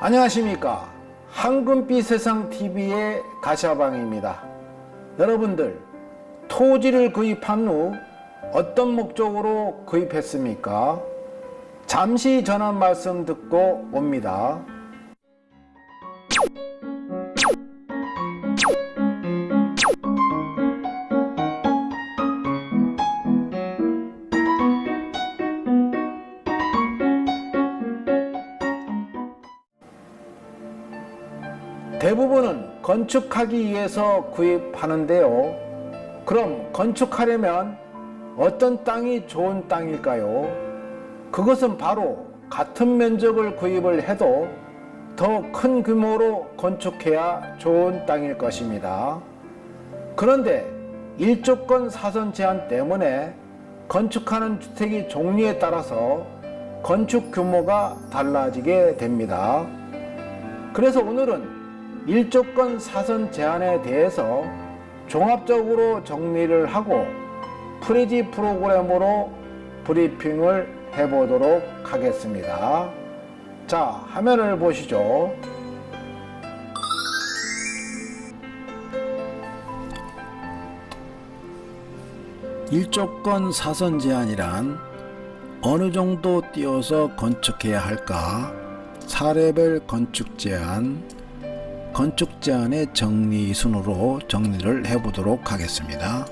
안녕하십니까. 황금빛 세상TV의 가샤방입니다. 여러분들, 토지를 구입한 후 어떤 목적으로 구입했습니까? 잠시 전한 말씀 듣고 옵니다. 대부분은 건축하기 위해서 구입하는데요. 그럼 건축하려면 어떤 땅이 좋은 땅일까요? 그것은 바로 같은 면적을 구입을 해도 더 큰 규모로 건축해야 좋은 땅일 것입니다. 그런데 일조권 사선 제한 때문에 건축하는 주택의 종류에 따라서 건축 규모가 달라지게 됩니다. 그래서 오늘은 일조권 사선 제한에 대해서 종합적으로 정리를 하고 프리지 프로그램으로 브리핑을 해보도록 하겠습니다. 자, 화면을 보시죠. 일조권 사선 제한이란 어느 정도 띄워서 건축해야 할까? 사례별 건축 제한, 건축 제한의 정리 순으로 정리를 해보도록 하겠습니다.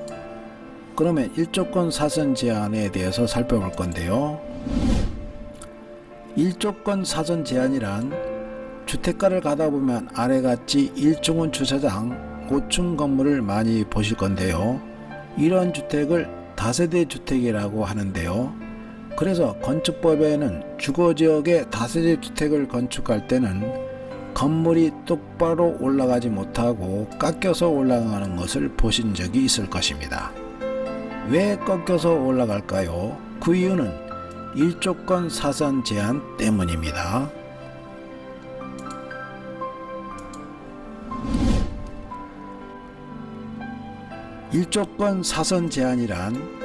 그러면 일조권 사선 제한에 대해서 살펴볼 건데요. 일조권 사선 제한이란 주택가를 가다 보면 아래같이 1층은 주차장, 5층 건물을 많이 보실 건데요. 이런 주택을 다세대 주택이라고 하는데요. 그래서 건축법에는 주거지역에 다세대 주택을 건축할 때는 건물이 똑바로 올라가지 못하고 깎여서 올라가는 것을 보신 적이 있을 것입니다. 왜 꺾여서 올라갈까요? 그 이유는 일조권 사선 제한 때문입니다. 일조권 사선 제한이란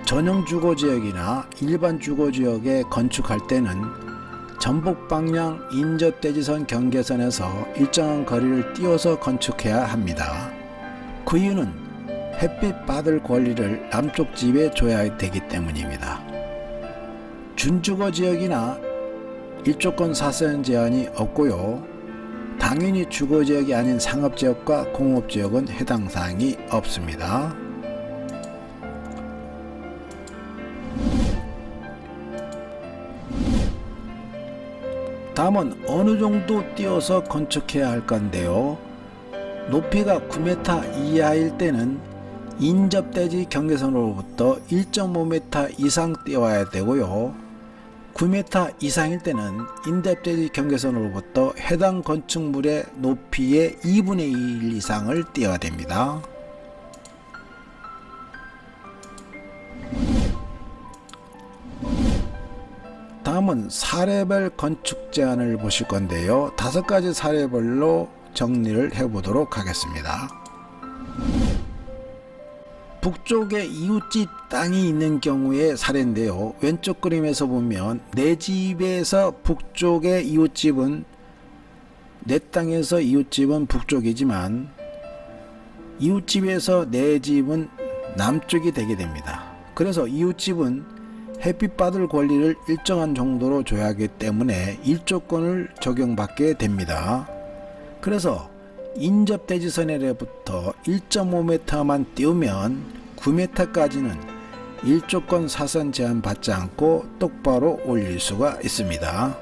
전용 주거지역이나 일반 주거지역에 건축할 때는 전북 방향 인접대지선 경계선에서 일정한 거리를 띄워서 건축해야 합니다. 그 이유는 햇빛 받을 권리를 남쪽 집에 줘야 되기 때문입니다. 준주거지역이나 일조권 사선 제한이 없고요. 당연히 주거지역이 아닌 상업지역과 공업지역은 해당 사항이 없습니다. 다음은 어느 정도 띄워서 건축해야 할 건데요. 높이가 9m 이하일 때는 인접대지 경계선으로부터 1.5m 이상 띄워야 되고요. 9m 이상일 때는 인접대지 경계선으로부터 해당 건축물의 높이의 2분의 1 이상을 띄워야 됩니다. 다음은 사례별 건축 제한을 보실 건데요. 5가지 사례별로 정리를 해보도록 하겠습니다. 북쪽에 이웃집 땅이 있는 경우의 사례인데요. 왼쪽 그림에서 보면 내 집에서 북쪽의 이웃집은, 내 땅에서 이웃집은 북쪽이지만 이웃집에서 내 집은 남쪽이 되게 됩니다. 그래서 이웃집은 햇빛 받을 권리를 일정한 정도로 줘야 하기 때문에 일조권을 적용받게 됩니다. 그래서 인접대지선에로부터 1.5m만 띄우면 9m까지는 일조권 사선 제한 받지 않고 똑바로 올릴 수가 있습니다.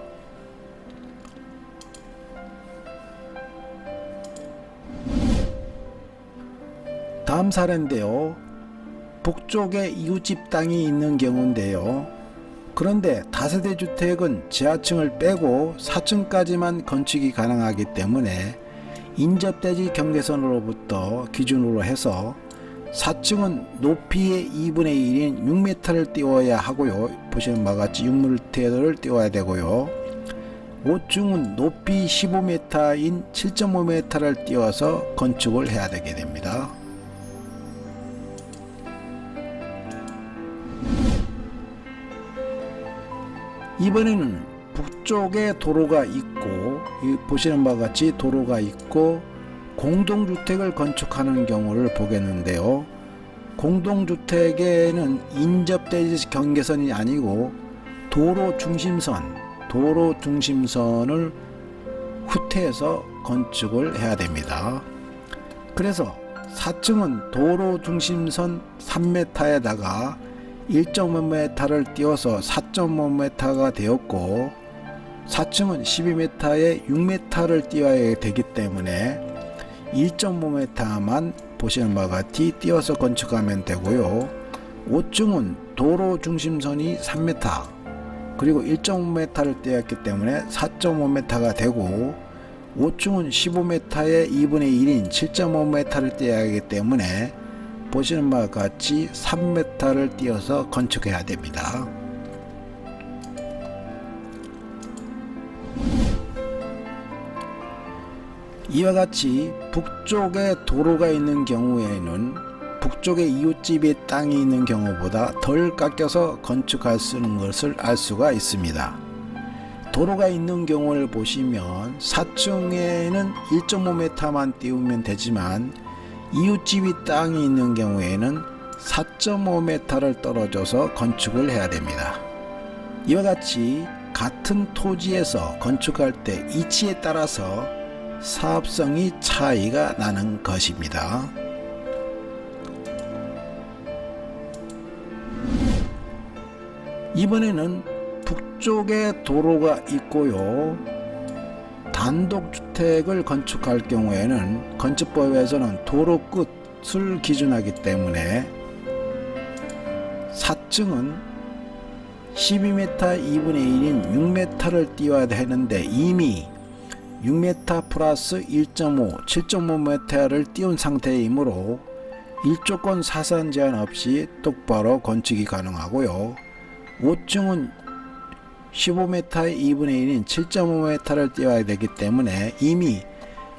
다음 사례인데요. 북쪽에 이웃집 땅이 있는 경우인데요. 그런데 다세대 주택은 지하층을 빼고 4층까지만 건축이 가능하기 때문에 인접대지 경계선으로부터 기준으로 해서 4층은 높이의 2분의 1인 6m를 띄워야 하고요. 보시는 바와 같이 6m를 띄워야 되고요. 5층은 높이 15m인 7.5m를 띄워서 건축을 해야 되게 됩니다. 이번에는 북쪽에 도로가 있고 보시는 바와 같이 도로가 있고 공동주택을 건축하는 경우를 보겠는데요. 공동주택에는 인접대지 경계선이 아니고 도로 중심선을 후퇴해서 건축을 해야 됩니다. 그래서 4층은 도로 중심선 3m에다가 1.5m를 띄워서 4.5m가 되었고 4층은 12m에 6m를 띄워야 되기 때문에 1.5m만 보시는 바와 같이 띄워서 건축하면 되고요. 5층은 도로 중심선이 3m 그리고 1.5m를 띄웠기 때문에 4.5m가 되고 5층은 15m의 2분의 1인 7.5m를 띄어야 하기 때문에 보시는 바와 같이 3m를 띄어서 건축해야 됩니다. 이와 같이 북쪽에 도로가 있는 경우에는 북쪽에 이웃집에 땅이 있는 경우보다 덜 깎여서 건축할 수 있는 것을 알 수가 있습니다. 도로가 있는 경우를 보시면 4층에는 1.5m만 띄우면 되지만 이웃집이 땅이 있는 경우에는 4.5m를 떨어져서 건축을 해야 됩니다. 이와 같이 같은 토지에서 건축할 때 이치에 따라서 사업성이 차이가 나는 것입니다. 이번에는 북쪽에 도로가 있고요. 단독주택을 건축할 경우에는 건축법에서는 도로 끝을 기준하기 때문에 4층은 12m 2분의 1인 6m를 띄워야 되는데 이미 6m 플러스 1.5, 7.5m를 띄운 상태이므로 일조권 사선 제한 없이 똑바로 건축이 가능하고요. 5층은 15m의 2분의 1인 7.5m를 띄워야 되기 때문에 이미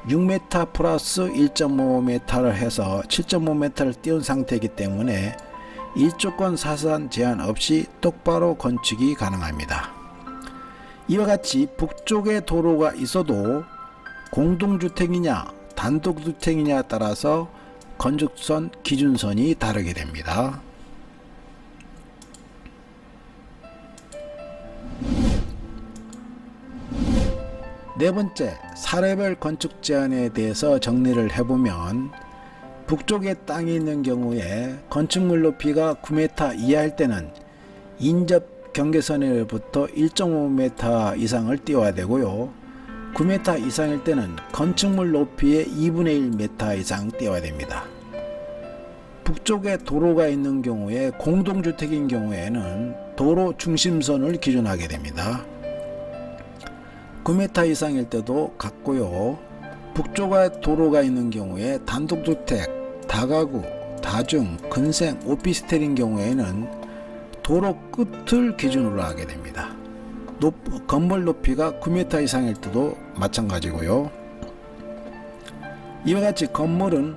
6m 플러스 1.5m를 해서 7.5m를 띄운 상태이기 때문에 일조권 사선 제한 없이 똑바로 건축이 가능합니다. 이와 같이 북쪽에 도로가 있어도 공동주택이냐 단독주택이냐에 따라서 건축선 기준선이 다르게 됩니다. 네 번째, 사례별 건축 제한에 대해서 정리를 해보면 북쪽에 땅이 있는 경우에 건축물 높이가 9m 이하일 때는 인접 경계선으로부터 1.5m 이상을 띄워야 되고요. 9m 이상일 때는 건축물 높이의 2분의 1m 이상 띄워야 됩니다. 북쪽에 도로가 있는 경우에 공동주택인 경우에는 도로 중심선을 기준하게 됩니다. 9m 이상일 때도 같고요. 북쪽에 도로가 있는 경우에 단독주택, 다가구, 다중, 근생, 오피스텔인 경우에는 도로 끝을 기준으로 하게 됩니다. 건물 높이가 9m 이상일 때도 마찬가지고요. 이와 같이 건물은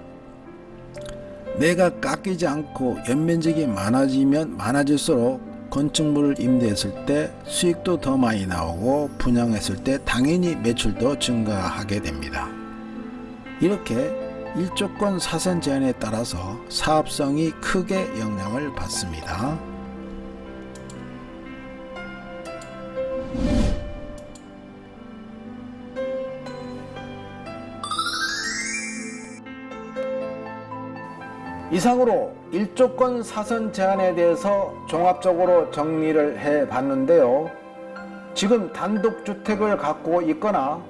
내가 깎이지 않고 연면적이 많아지면 많아질수록 건축물을 임대했을 때 수익도 더 많이 나오고 분양했을 때 당연히 매출도 증가하게 됩니다. 이렇게 일조권 사선 제한에 따라서 사업성이 크게 영향을 받습니다. 이상으로 일조권 사선 제한에 대해서 종합적으로 정리를 해 봤는데요. 지금 단독주택을 갖고 있거나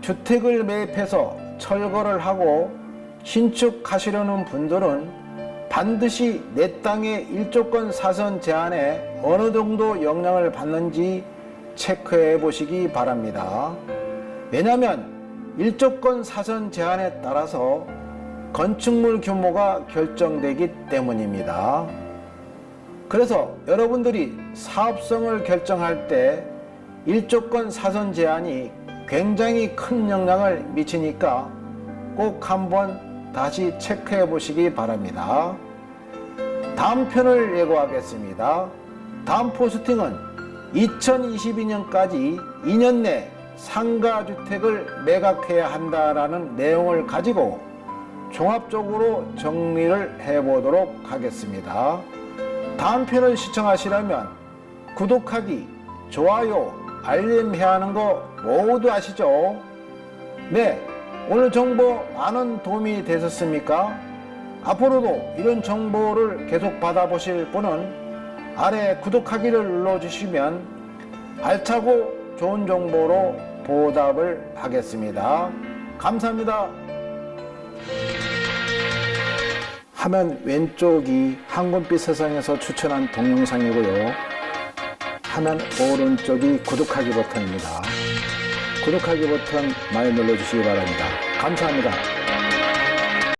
주택을 매입해서 철거를 하고 신축하시려는 분들은 반드시 내 땅의 일조권 사선 제한에 어느 정도 영향을 받는지 체크해 보시기 바랍니다. 왜냐하면 일조권 사선 제한에 따라서 건축물 규모가 결정되기 때문입니다. 그래서 여러분들이 사업성을 결정할 때 일조권 사선 제한이 굉장히 큰 영향을 미치니까 꼭 한번 다시 체크해 보시기 바랍니다. 다음 편을 예고하겠습니다. 다음 포스팅은 2022년까지 2년 내 상가주택을 매각해야 한다라는 내용을 가지고 종합적으로 정리를 해보도록 하겠습니다. 다음 편을 시청하시려면 구독하기, 좋아요, 알림해야 하는 거 모두 아시죠? 네, 오늘 정보 많은 도움이 되셨습니까? 앞으로도 이런 정보를 계속 받아보실 분은 아래 구독하기를 눌러주시면 알차고 좋은 정보로 보답을 하겠습니다. 감사합니다. 화면 왼쪽이 황금빛 세상에서 추천한 동영상이고요. 화면 오른쪽이 구독하기 버튼입니다. 구독하기 버튼 많이 눌러주시기 바랍니다. 감사합니다.